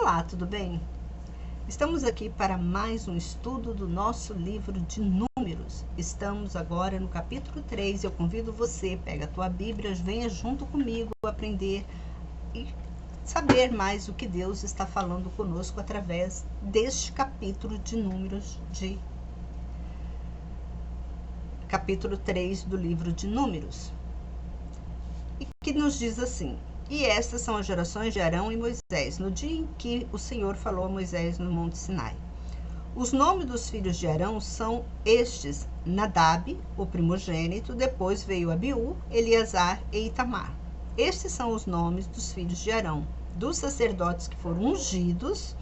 Olá, tudo bem? Estamos aqui para mais um estudo do nosso livro de Números. Estamos agora no capítulo 3. Eu convido você, pega a tua Bíblia, venha junto comigo aprender e saber mais o que Deus está falando conosco através deste capítulo de Números, de capítulo 3 do livro de Números. E que nos diz assim: E estas são as gerações de Arão e Moisés, no dia em que o Senhor falou a Moisés no Monte Sinai. Os nomes dos filhos de Arão são estes: Nadab, o primogênito, depois veio Abiú, Eleazar e Itamar. Estes são os nomes dos filhos de Arão, dos sacerdotes que foram ungidos,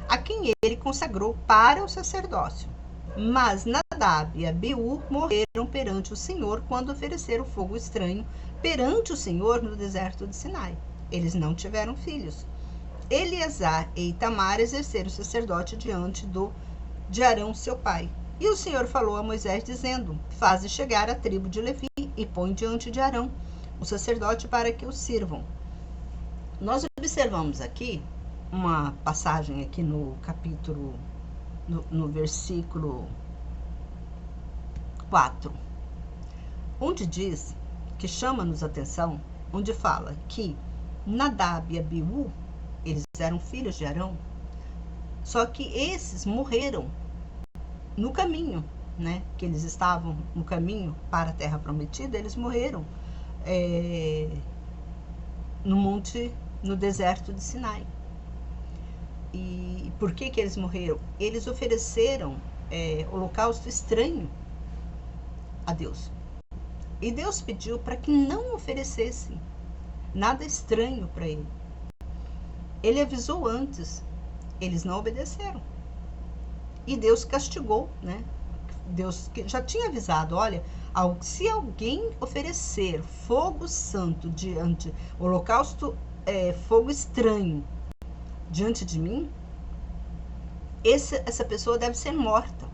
a quem ele consagrou para o sacerdócio. Mas Nadab e Abiú morreram perante o Senhor quando ofereceram fogo estranho perante o Senhor no deserto de Sinai. Eles não tiveram filhos. Eleazar e Itamar exerceram o sacerdote diante de Arão, seu pai. E o Senhor falou a Moisés, dizendo: Faze chegar a tribo de Levi e põe diante de Arão, o sacerdote, para que o sirvam. Nós observamos aqui uma passagem aqui no capítulo, no versículo 4, onde diz, que chama-nos a atenção, onde fala que Nadab e Abiú, eles eram filhos de Arão, só que esses morreram no caminho, né? Que eles estavam no caminho para a terra prometida, eles morreram no deserto de Sinai. E por que eles morreram? Eles ofereceram holocausto estranho a Deus. E Deus pediu para que não oferecessem nada estranho para ele. Ele avisou antes, eles não obedeceram. E Deus castigou, né? Deus já tinha avisado, olha, se alguém oferecer fogo santo diante, holocausto, fogo estranho diante de mim, essa pessoa deve ser morta.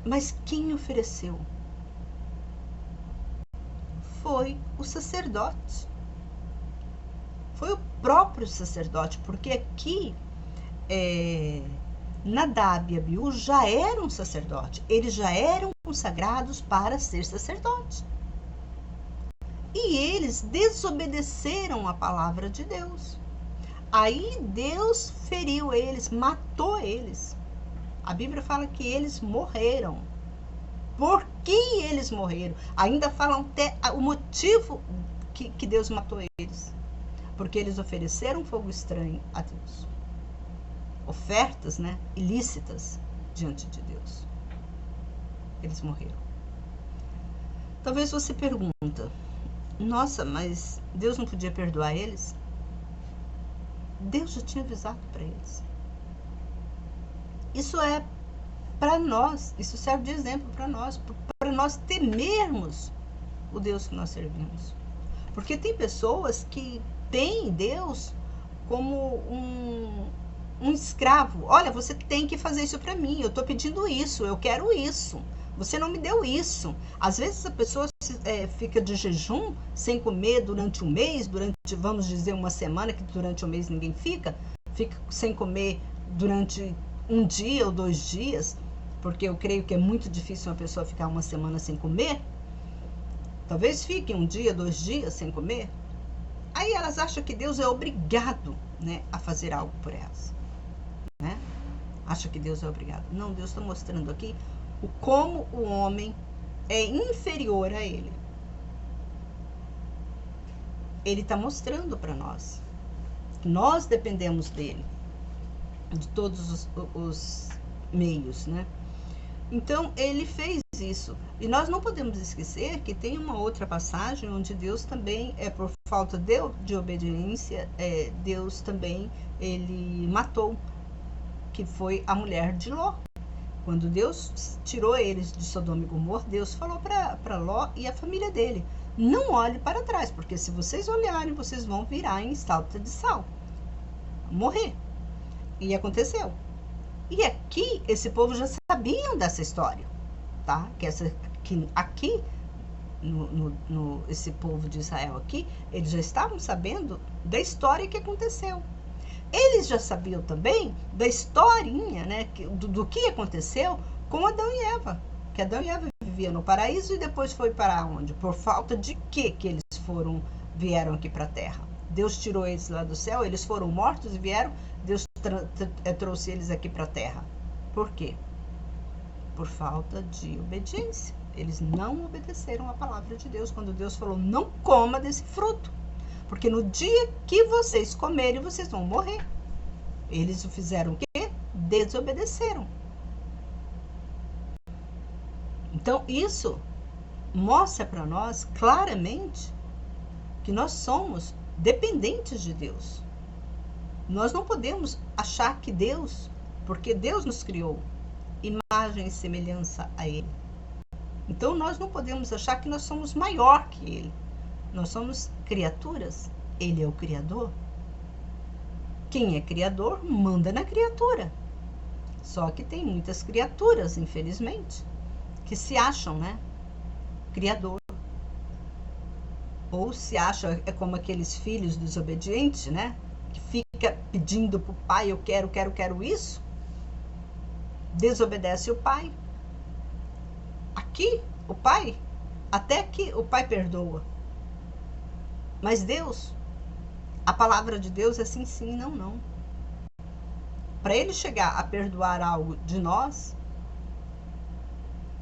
Mas quem ofereceu? Foi o sacerdote. Foi o próprio sacerdote, porque aqui Nadab e Abiú já eram sacerdotes, eles já eram consagrados para ser sacerdotes. E eles desobedeceram a palavra de Deus. Aí Deus feriu eles, matou eles. A Bíblia fala que eles morreram. Por que eles morreram? Ainda falam até o motivo que Deus matou eles. Porque eles ofereceram fogo estranho a Deus. Ofertas, né, ilícitas diante de Deus. Eles morreram. Talvez você pergunta: nossa, mas Deus não podia perdoar eles? Deus já tinha avisado para eles. Isso é para nós, isso serve de exemplo para nós temermos o Deus que nós servimos. Porque tem pessoas que têm Deus como um escravo. Olha, você tem que fazer isso para mim, eu estou pedindo isso, eu quero isso, você não me deu isso. Às vezes a pessoa fica de jejum, sem comer durante um mês, vamos dizer, uma semana, que durante um mês ninguém fica sem comer durante um dia ou 2 dias, porque eu creio que é muito difícil uma pessoa ficar uma semana sem comer. Talvez fique 1 dia, 2 dias sem comer. Aí elas acham que Deus é obrigado, né, a fazer algo por elas, né? Acha que Deus é obrigado. Não, Deus está mostrando aqui como o homem é inferior a ele. Ele está mostrando para nós que nós dependemos dele, de todos os meios, né? Então, ele fez isso. E nós não podemos esquecer que tem uma outra passagem onde Deus também, por falta de obediência, Deus também, ele matou, que foi a mulher de Ló. Quando Deus tirou eles de Sodoma e Gomorra, Deus falou para Ló e a família dele: não olhe para trás, porque se vocês olharem, vocês vão virar em estátua de sal, morrer. E aconteceu. E aqui, esse povo já sabiam dessa história, tá? Que aqui, esse povo de Israel aqui, eles já estavam sabendo da história que aconteceu. eles já sabiam também da historinha, né, do que aconteceu com Adão e Eva. Que Adão e Eva viviam no paraíso e depois foi para onde? Por falta de que eles vieram aqui para a terra? Deus tirou eles lá do céu, eles foram mortos e vieram, Deus trouxe eles aqui para a terra. Por quê? Por falta de obediência. Eles não obedeceram a palavra de Deus, quando Deus falou, não coma desse fruto, porque no dia que vocês comerem, vocês vão morrer. Eles fizeram o quê? Desobedeceram. Então, isso mostra para nós claramente que nós somos dependentes de Deus. Nós não podemos achar que Deus, porque Deus nos criou, imagem e semelhança a Ele. Então, nós não podemos achar que nós somos maior que Ele. Nós somos criaturas. Ele é o Criador. Quem é Criador, manda na criatura. Só que tem muitas criaturas, infelizmente, que se acham, né, Criador. Ou se acham, é como aqueles filhos desobedientes, né, que fica pedindo para o pai, eu quero isso. Desobedece o pai. Aqui, o pai, até que o pai perdoa. Mas Deus, a palavra de Deus é sim, sim, não, não. Para ele chegar a perdoar algo de nós,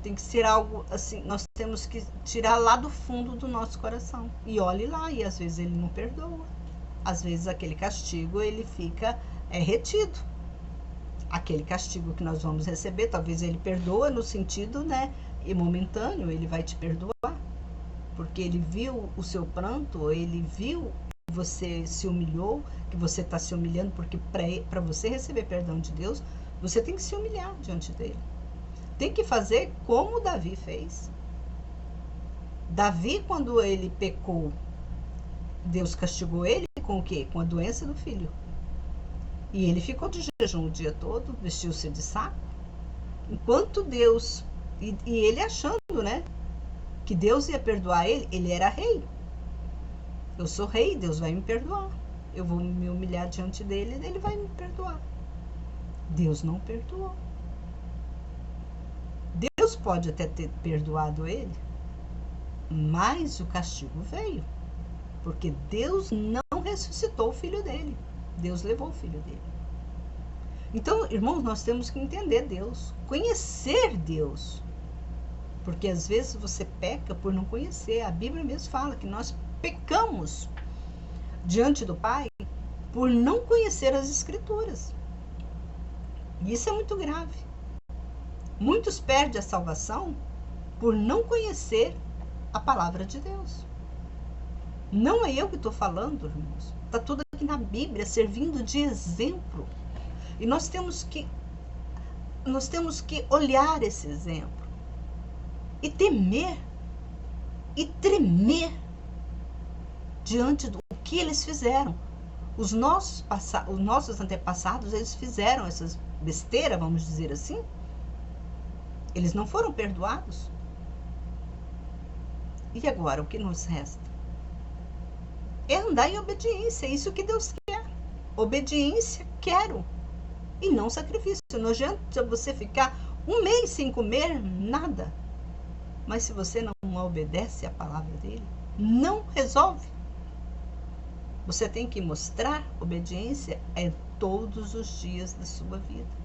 tem que ser algo assim, nós temos que tirar lá do fundo do nosso coração. E olhe lá, e às vezes ele não perdoa. Às vezes aquele castigo, ele fica retido. Aquele castigo que nós vamos receber, talvez ele perdoa no sentido, né, momentâneo, ele vai te perdoar. Porque ele viu o seu pranto, ele viu que você se humilhou, que você está se humilhando, porque para você receber perdão de Deus, você tem que se humilhar diante dele. Tem que fazer como Davi fez. Davi, quando ele pecou, Deus castigou ele com o quê? Com a doença do filho. E ele ficou de jejum o dia todo, vestiu-se de saco. Enquanto Deus, e ele achando, né, que Deus ia perdoar ele, ele era rei. Eu sou rei, Deus vai me perdoar. Eu vou me humilhar diante dele, ele vai me perdoar. Deus não perdoou. Deus pode até ter perdoado ele, mas o castigo veio. Porque Deus não ressuscitou o filho dele. Deus levou o filho dele. Então, irmãos, nós temos que entender Deus, conhecer Deus. Porque às vezes você peca por não conhecer. A Bíblia mesmo fala que nós pecamos diante do Pai por não conhecer as Escrituras. E isso é muito grave. Muitos perdem a salvação por não conhecer a palavra de Deus. Não é eu que estou falando, irmãos. Está tudo aqui na Bíblia, servindo de exemplo. E nós temos que olhar esse exemplo e temer e tremer diante do que eles fizeram. Os nossos antepassados, eles fizeram essas besteiras, vamos dizer assim. Eles não foram perdoados. E agora, o que nos resta? É andar em obediência, é isso que Deus quer. Obediência, quero. E não sacrifício. Não adianta você ficar um mês sem comer nada. Mas se você não obedece à palavra dele, não resolve. Você tem que mostrar obediência todos os dias da sua vida.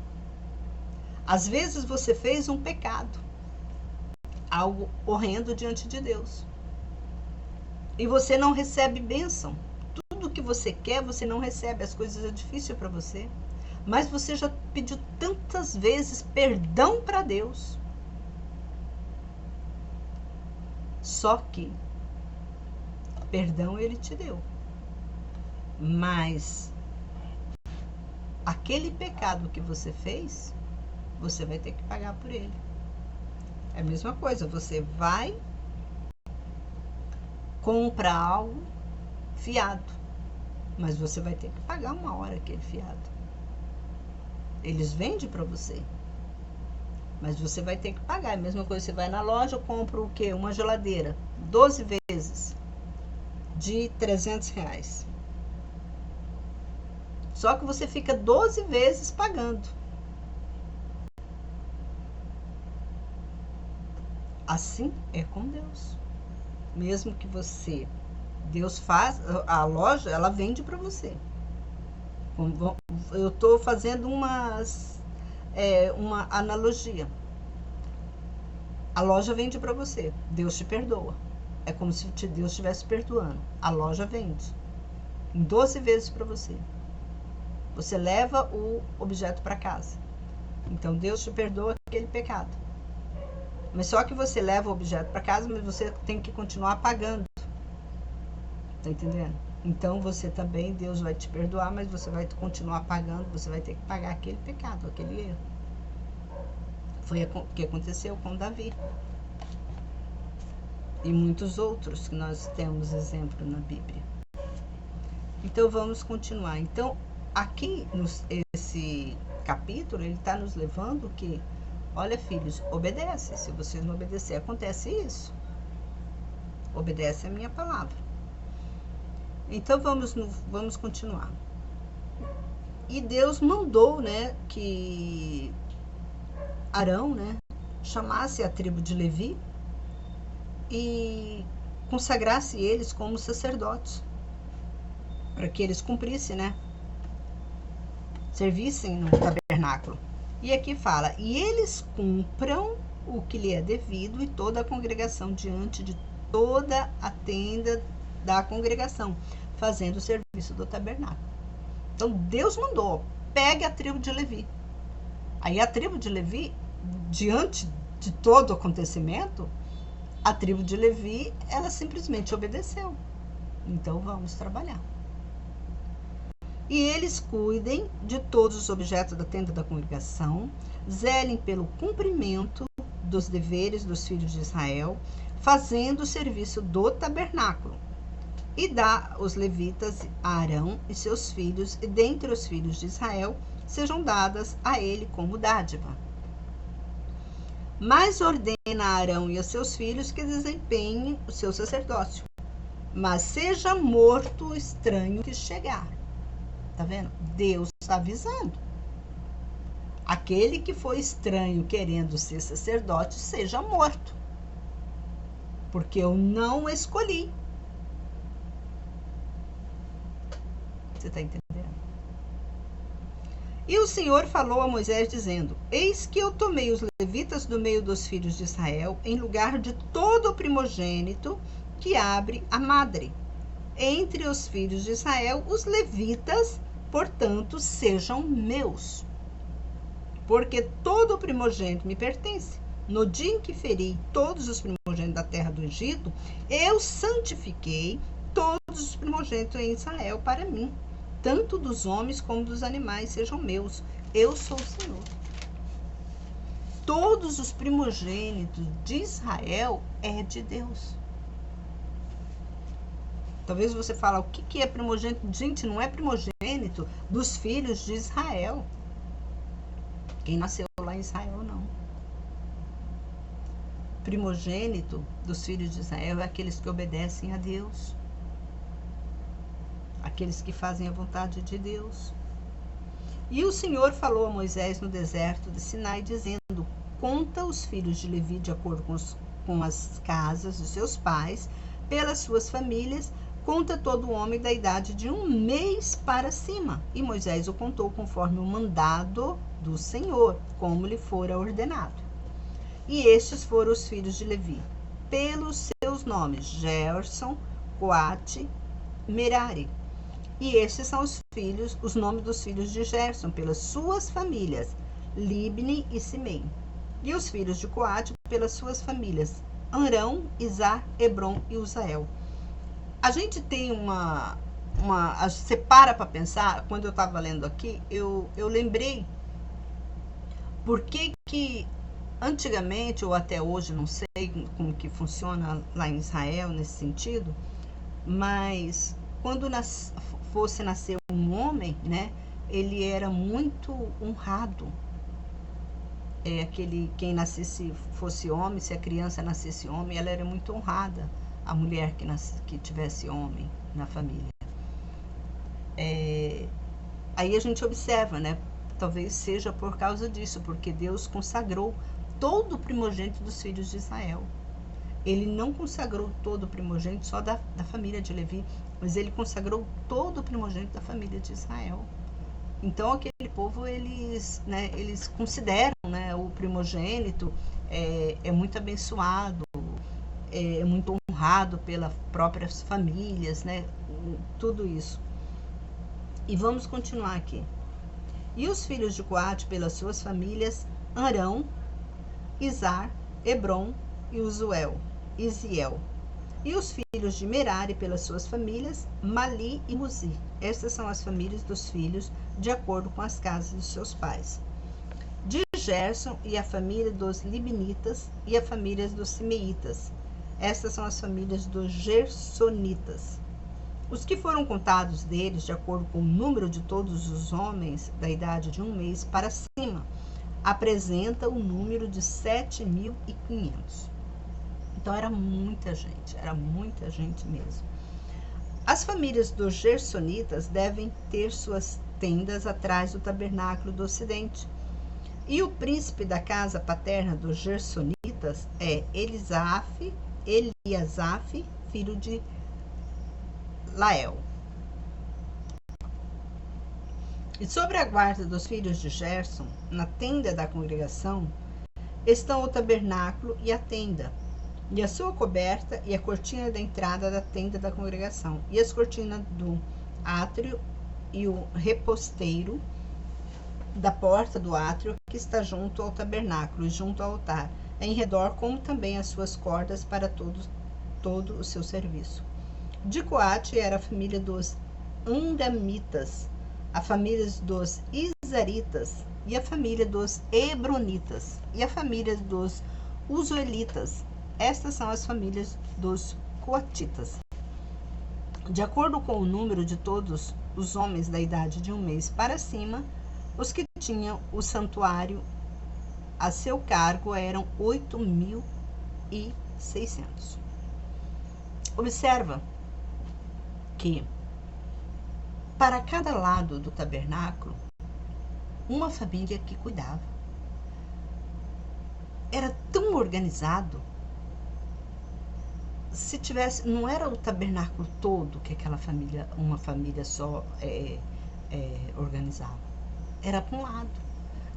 Às vezes você fez um pecado, algo horrendo diante de Deus. E você não recebe bênção. Tudo que você quer, você não recebe. As coisas é difícil para você. Mas você já pediu tantas vezes perdão para Deus. Só que perdão ele te deu. Mas aquele pecado que você fez, você vai ter que pagar por ele. É a mesma coisa, você vai comprar algo fiado, mas você vai ter que pagar uma hora aquele fiado. Eles vendem para você, mas você vai ter que pagar. É a mesma coisa, você vai na loja, compra o quê? Uma geladeira, 12 vezes de R$300. Só que você fica 12 vezes pagando. Assim é com Deus. Mesmo que Deus faz, a loja, ela vende para você. Eu estou fazendo uma analogia. A loja vende para você, Deus te perdoa. É como se Deus estivesse perdoando. A loja vende em 12 vezes para você. Você leva o objeto para casa. Então Deus te perdoa aquele pecado. Mas só que você leva o objeto para casa, mas você tem que continuar pagando. Tá entendendo? Então você também, Deus vai te perdoar, mas você vai continuar pagando, você vai ter que pagar aquele pecado, aquele erro. Foi o que aconteceu com Davi. E muitos outros que nós temos exemplo na Bíblia. Então vamos continuar. Então, aqui esse capítulo, ele está nos levando que, olha, filhos, obedece. Se vocês não obedecer, acontece isso. Obedece a minha palavra. Então vamos continuar. E Deus mandou, né, que Arão, né, chamasse a tribo de Levi e consagrasse eles como sacerdotes, para que eles cumprissem, né, servissem no tabernáculo. E aqui fala, e eles cumpram o que lhe é devido, e toda a congregação diante de toda a tenda da congregação, fazendo o serviço do tabernáculo. Então Deus mandou, pegue a tribo de Levi. Aí a tribo de Levi, diante de todo o acontecimento, a tribo de Levi, ela simplesmente obedeceu. Então vamos trabalhar. E eles cuidem de todos os objetos da tenda da congregação, zelem pelo cumprimento dos deveres dos filhos de Israel, fazendo o serviço do tabernáculo. E dá os levitas a Arão e seus filhos, e dentre os filhos de Israel, sejam dadas a ele como dádiva. Mas ordena a Arão e a seus filhos que desempenhem o seu sacerdócio, mas seja morto o estranho que chegar. Tá vendo? Deus está avisando. Aquele que for estranho querendo ser sacerdote, seja morto. Porque eu não escolhi. Você está entendendo? E o Senhor falou a Moisés, dizendo, eis que eu tomei os levitas do meio dos filhos de Israel, em lugar de todo o primogênito que abre a madre. Entre os filhos de Israel, os levitas, portanto, sejam meus. Porque todo o primogênito me pertence. No dia em que feri todos os primogênitos da terra do Egito, eu santifiquei todos os primogênitos em Israel para mim. Tanto dos homens como dos animais sejam meus. Eu sou o Senhor. Todos os primogênitos de Israel é de Deus. Talvez você fale, o que é primogênito? Gente, não é primogênito dos filhos de Israel. Quem nasceu lá em Israel, não. Primogênito dos filhos de Israel é aqueles que obedecem a Deus. Aqueles que fazem a vontade de Deus. E o Senhor falou a Moisés no deserto de Sinai, dizendo, conta os filhos de Levi de acordo com as casas dos seus pais, pelas suas famílias, conta todo homem da idade de 1 mês para cima. E Moisés o contou conforme o mandado do Senhor, como lhe fora ordenado. E estes foram os filhos de Levi, pelos seus nomes, Gerson, Coate, Merari. E estes são os nomes dos filhos de Gerson, pelas suas famílias, Libni e Simei. E os filhos de Coate, pelas suas famílias, Arão, Izar, Hebron e Uzael. A gente tem você para pensar, quando eu estava lendo aqui, eu lembrei por que antigamente, ou até hoje, não sei como que funciona lá em Israel nesse sentido, mas quando fosse nascer um homem, né, ele era muito honrado. Quem nascesse fosse homem, se a criança nascesse homem, ela era muito honrada, a mulher que tivesse homem na família. Aí a gente observa, né? Talvez seja por causa disso, porque Deus consagrou todo o primogênito dos filhos de Israel. Ele não consagrou todo o primogênito só da família de Levi, mas ele consagrou todo o primogênito da família de Israel. Então aquele povo, eles consideram, né, o primogênito é muito abençoado, é muito honrado pelas próprias famílias, né, tudo isso. E vamos continuar aqui. E os filhos de Coate pelas suas famílias, Arão, Izar, Hebron e Uziel. E os filhos de Merari pelas suas famílias, Mali e Muzi. Estas são as famílias dos filhos, de acordo com as casas dos seus pais. De Gerson e a família dos Libnitas e a família dos Simeitas. Estas são as famílias dos Gersonitas. Os que foram contados deles, de acordo com o número de todos os homens da idade de 1 mês para cima, apresenta o número de 7.500. Então era muita gente mesmo. As famílias dos Gersonitas devem ter suas tendas atrás do tabernáculo do ocidente. E o príncipe da casa paterna dos Gersonitas é Eliasaf, filho de Lael. E sobre a guarda dos filhos de Gerson, na tenda da congregação, estão o tabernáculo e a tenda, e a sua coberta e a cortina da entrada da tenda da congregação, e as cortinas do átrio e o reposteiro da porta do átrio que está junto ao tabernáculo e junto ao altar, em redor, como também as suas cordas para todo o seu serviço. De Coate era a família dos Andamitas, a família dos Izaritas, e a família dos Hebronitas, e a família dos Uzuelitas. Estas são as famílias dos Coatitas. De acordo com o número de todos os homens da idade de 1 mês para cima, os que tinham o santuário a seu cargo eram 8.600. Observa que para cada lado do tabernáculo, uma família que cuidava. Era tão organizado. Se tivesse, não era o tabernáculo todo que uma família só organizava. Era para um lado.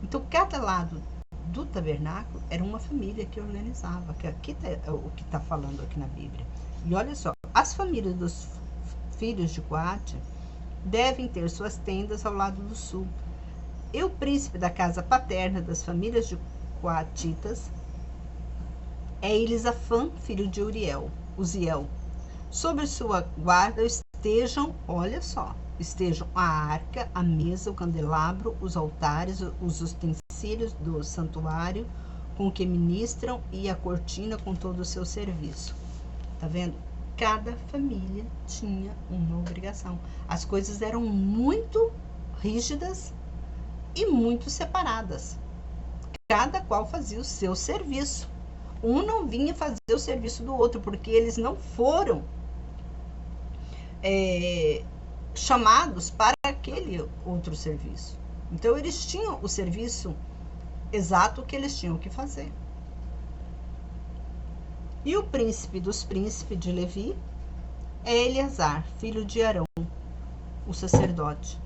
Então, cada lado do tabernáculo era uma família que organizava. Que aqui é o que está falando aqui na Bíblia. E olha só, as famílias dos filhos de Coate devem ter suas tendas ao lado do sul. E o príncipe da casa paterna das famílias de Coatitas é Elisafã, filho de Uziel. Sobre sua guarda estejam, olha só, estejam a arca, a mesa, o candelabro, os altares, os utensílios do santuário com que ministram e a cortina com todo o seu serviço. Tá vendo? Cada família tinha uma obrigação. As coisas eram muito rígidas e muito separadas. Cada qual fazia o seu serviço. Um não vinha fazer o serviço do outro, porque eles não foram chamados para aquele outro serviço. Então, eles tinham o serviço exato que eles tinham que fazer. E o príncipe dos príncipes de Levi é Eleazar, filho de Arão, o sacerdote.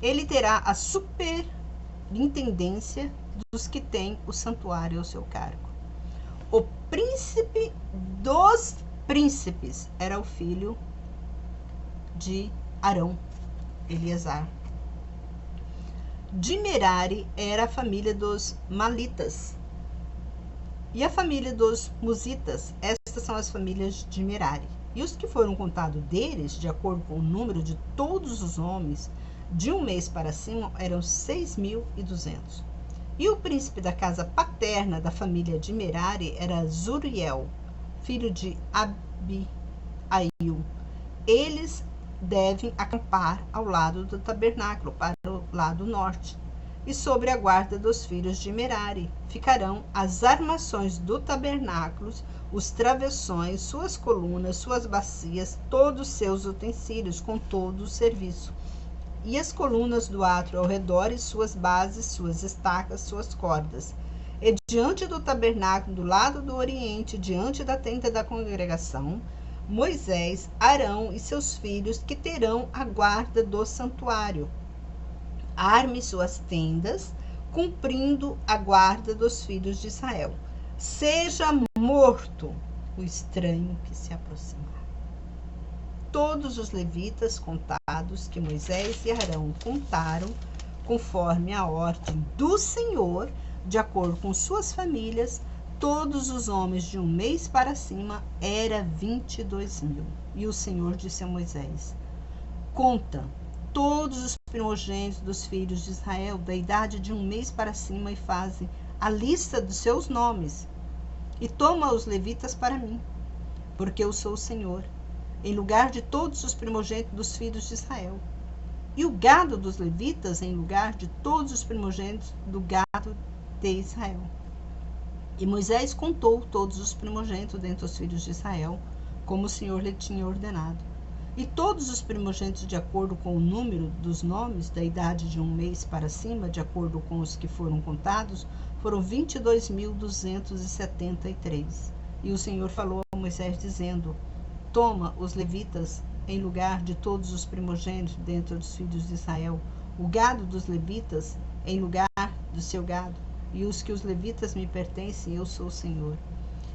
Ele terá a superintendência dos que têm o santuário ao seu cargo. O príncipe dos príncipes era o filho de Arão, Eleazar. De Merari era a família dos Malitas. E a família dos Musitas, estas são as famílias de Merari. E os que foram contados deles, de acordo com o número de todos os homens, de 1 mês para cima, eram 6.200. E o príncipe da casa paterna da família de Merari era Zuriel, filho de Abiail. Eles devem acampar ao lado do tabernáculo, para o lado norte. E sobre a guarda dos filhos de Merari ficarão as armações do tabernáculo, os travessões, suas colunas, suas bacias, todos os seus utensílios, com todo o serviço. e as colunas do átrio ao redor, e suas bases, suas estacas, suas cordas. E diante do tabernáculo, do lado do oriente, diante da tenda da congregação, Moisés, Arão e seus filhos, que terão a guarda do santuário, arme suas tendas, cumprindo a guarda dos filhos de Israel. Seja morto o estranho que se aproximar. Todos os levitas contados, que Moisés e Arão contaram, conforme a ordem do Senhor, de acordo com suas famílias, todos os homens de 1 mês para cima, era 22.000. E o Senhor disse a Moisés: conta todos os primogênitos dos filhos de Israel, da idade de 1 mês para cima, e faze a lista dos seus nomes, e toma os levitas para mim, porque eu sou o Senhor, em lugar de todos os primogênitos dos filhos de Israel, e o gado dos levitas em lugar de todos os primogênitos do gado de Israel. E Moisés contou todos os primogênitos dentre os filhos de Israel, como o Senhor lhe tinha ordenado. E todos os primogênitos, de acordo com o número dos nomes, da idade de 1 mês para cima, de acordo com os que foram contados, foram 22.273. E o Senhor falou a Moisés, dizendo: toma os levitas em lugar de todos os primogênitos dentre os filhos de Israel, o gado dos levitas em lugar do seu gado, e os que os levitas me pertencem, eu sou o Senhor.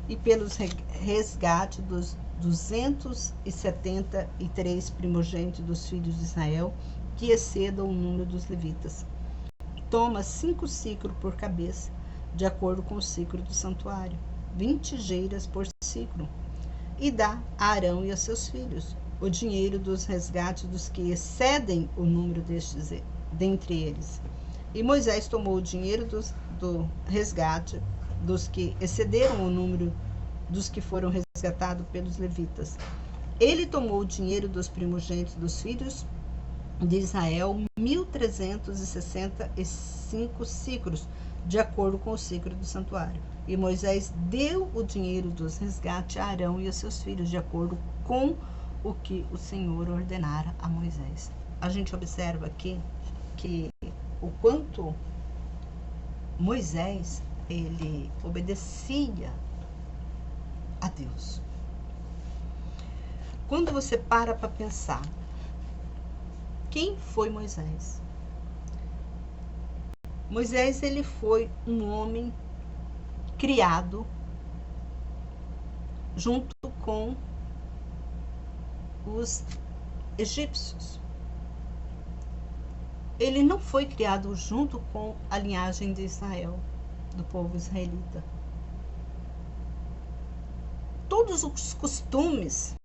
E pelos resgate dos 273 primogênitos dos filhos de Israel, que excedam o número dos levitas. Toma 5 siclos por cabeça, de acordo com o ciclo do santuário, 20 geiras por ciclo, e dá a Arão e a seus filhos o dinheiro dos resgates dos que excedem o número destes dentre eles. E Moisés tomou o dinheiro do resgate dos que excederam o número dos que foram resgatados pelos levitas. Ele tomou o dinheiro dos primogênitos dos filhos de Israel, 1.365 ciclos, de acordo com o ciclo do santuário. E Moisés deu o dinheiro dos resgates a Arão e a seus filhos, de acordo com o que o Senhor ordenara a Moisés. A gente observa aqui que o quanto Moisés, ele obedecia a Deus. Quando você para pensar, quem foi Moisés? Moisés, ele foi um homem criado junto com os egípcios. Ele não foi criado junto com a linhagem de Israel, do povo israelita. Todos os costumes,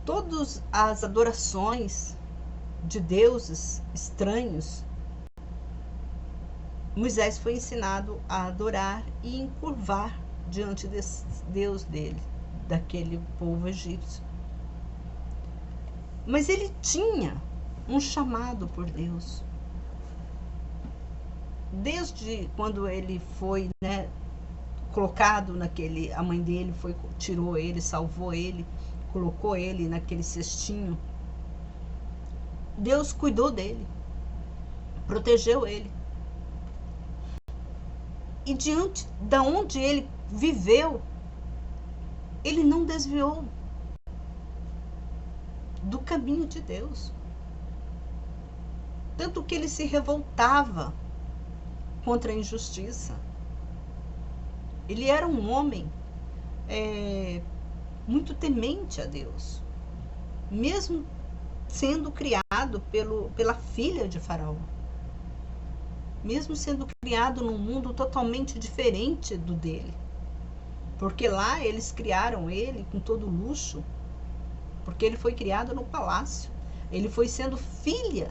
todas as adorações de deuses estranhos, Moisés foi ensinado a adorar e encurvar diante desse Deus dele, daquele povo egípcio. Mas ele tinha um chamado por Deus. Desde quando ele foi, colocado naquele, a mãe dele tirou ele, salvou ele, colocou ele naquele cestinho. Deus cuidou dele, protegeu ele. E diante de onde ele viveu, ele não desviou do caminho de Deus. Tanto que ele se revoltava contra a injustiça. Ele era um homem muito temente a Deus, mesmo sendo criado pela filha de Faraó, mesmo sendo criado num mundo totalmente diferente do dele, porque lá eles criaram ele com todo luxo, porque ele foi criado no palácio, ele foi sendo filho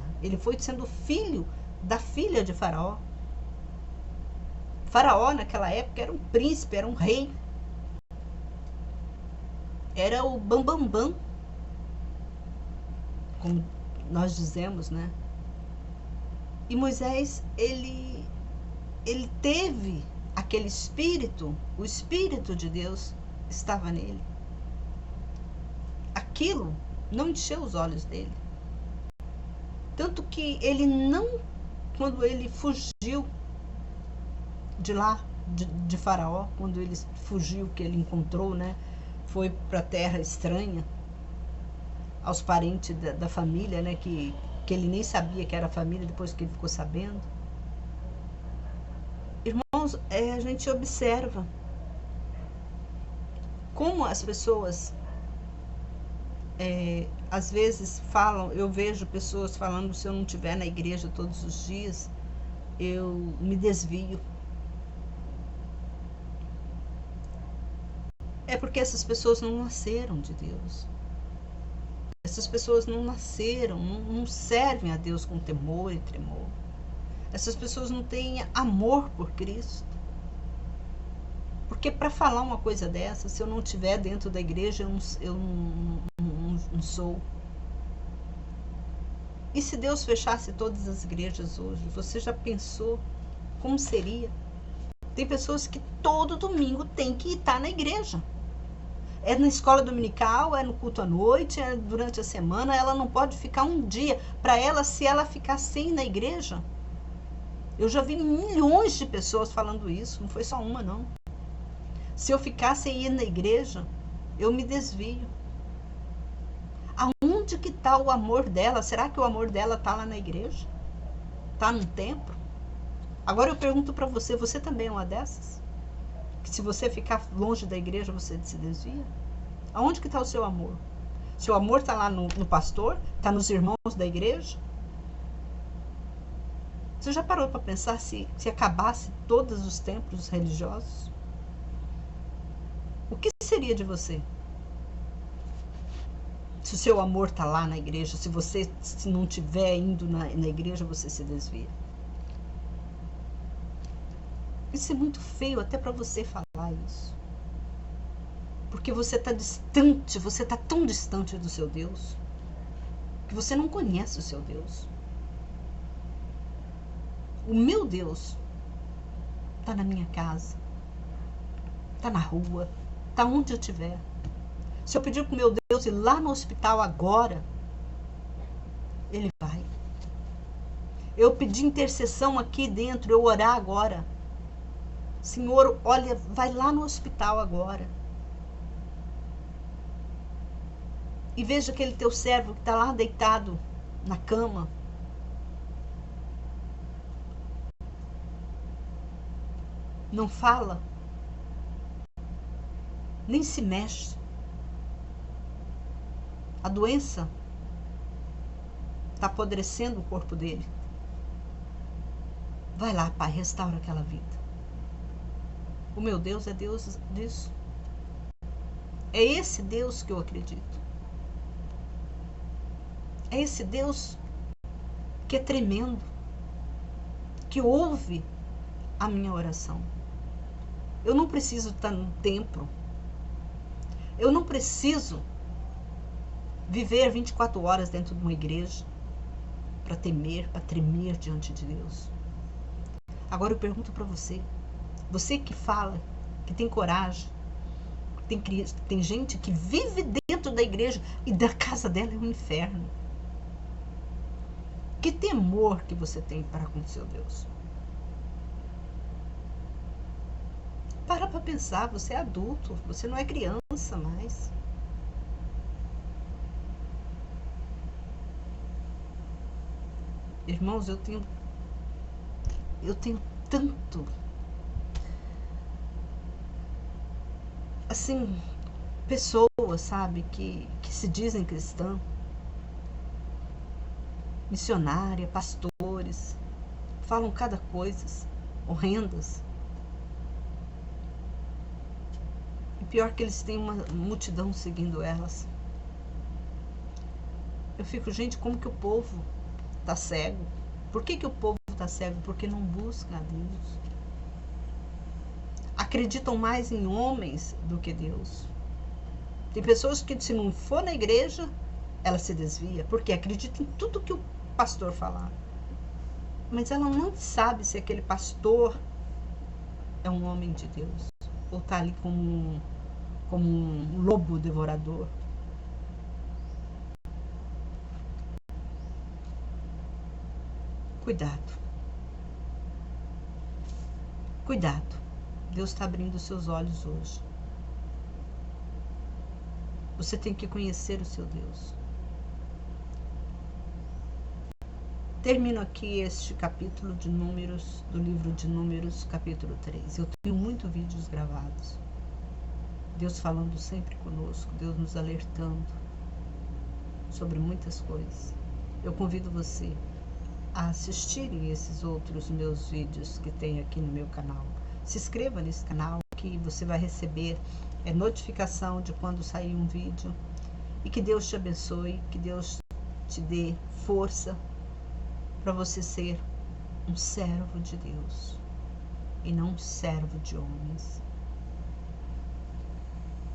da filha de Faraó. Faraó naquela época era um príncipe, era um rei, era o bambambam, como nós dizemos, né? E Moisés, ele teve aquele espírito, o espírito de Deus estava nele. Aquilo não encheu os olhos dele. Tanto que ele não, quando ele fugiu de lá, de Faraó, quando ele fugiu, que ele encontrou, né, foi para a terra estranha, aos parentes da família, né, que ele nem sabia que era família, depois que ele ficou sabendo. Irmãos, a gente observa como as pessoas às vezes falam, eu vejo pessoas falando, se eu não estiver na igreja todos os dias, eu me desvio. É porque essas pessoas não nasceram de Deus. Essas pessoas não nasceram, não servem a Deus com temor e tremor. Essas pessoas não têm amor por Cristo. Porque para falar uma coisa dessa, se eu não estiver dentro da igreja, eu não sou. E se Deus fechasse todas as igrejas hoje, você já pensou como seria? Tem pessoas que todo domingo tem que estar na igreja. É na escola dominical, é no culto à noite, é durante a semana, ela não pode ficar um dia. Para ela, se ela ficar sem na igreja, eu já vi milhões de pessoas falando isso, não foi só uma não. Se eu ficar sem ir na igreja, eu me desvio. Aonde que está o amor dela? Será que o amor dela está lá na igreja? Está no templo? Agora eu pergunto para você, você também é uma dessas? Que se você ficar longe da igreja, você se desvia? Aonde que está o seu amor? Seu amor está lá no pastor? Está nos irmãos da igreja? Você já parou para pensar se acabasse todos os templos religiosos? O que seria de você? Se o seu amor está lá na igreja, se você se não estiver indo na igreja, você se desvia. Isso é muito feio até para você falar isso. Porque você está distante, você está tão distante do seu Deus, que você não conhece o seu Deus. O meu Deus está na minha casa, está na rua, está onde eu estiver. Se eu pedir para o meu Deus ir lá no hospital agora, Ele vai. Eu pedir intercessão aqui dentro, eu orar agora. Senhor, olha, vai lá no hospital agora. E veja aquele teu servo que está lá deitado na cama. Não fala. Nem se mexe. A doença está apodrecendo o corpo dele. Vai lá, Pai, restaura aquela vida. O meu Deus é Deus disso. É esse Deus que eu acredito. É esse Deus que é tremendo, que ouve a minha oração. Eu não preciso estar num templo. Eu não preciso viver 24 horas dentro de uma igreja para temer, para tremer diante de Deus. Agora eu pergunto para você, você que fala, que tem coragem, tem gente que vive dentro da igreja e da casa dela é um inferno. Que temor que você tem para com o seu Deus? Para pensar, você é adulto, você não é criança mais. Irmãos, eu tenho tanto, assim, pessoas, sabe, que se dizem cristã, missionária, pastores, falam cada coisas horrendas. E pior que eles têm uma multidão seguindo elas. Eu fico, gente, como que o povo está cego? Por que o povo está cego? Porque não busca a Deus. Acreditam mais em homens do que Deus. Tem pessoas que, se não for na igreja, ela se desvia, porque acredita em tudo que o pastor falar. Mas ela não sabe se aquele pastor é um homem de Deus, ou está ali como um lobo devorador. Cuidado. Cuidado. Deus está abrindo seus olhos hoje. Você tem que conhecer o seu Deus. Termino aqui este capítulo de Números, do livro de Números, capítulo 3. Eu tenho muitos vídeos gravados. Deus falando sempre conosco, Deus nos alertando sobre muitas coisas. Eu convido você a assistirem esses outros meus vídeos que tem aqui no meu canal. Se inscreva nesse canal que você vai receber notificação de quando sair um vídeo. E que Deus te abençoe, que Deus te dê força para você ser um servo de Deus e não um servo de homens.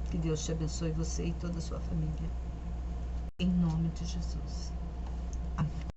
Que Deus te abençoe, você e toda a sua família. Em nome de Jesus. Amém.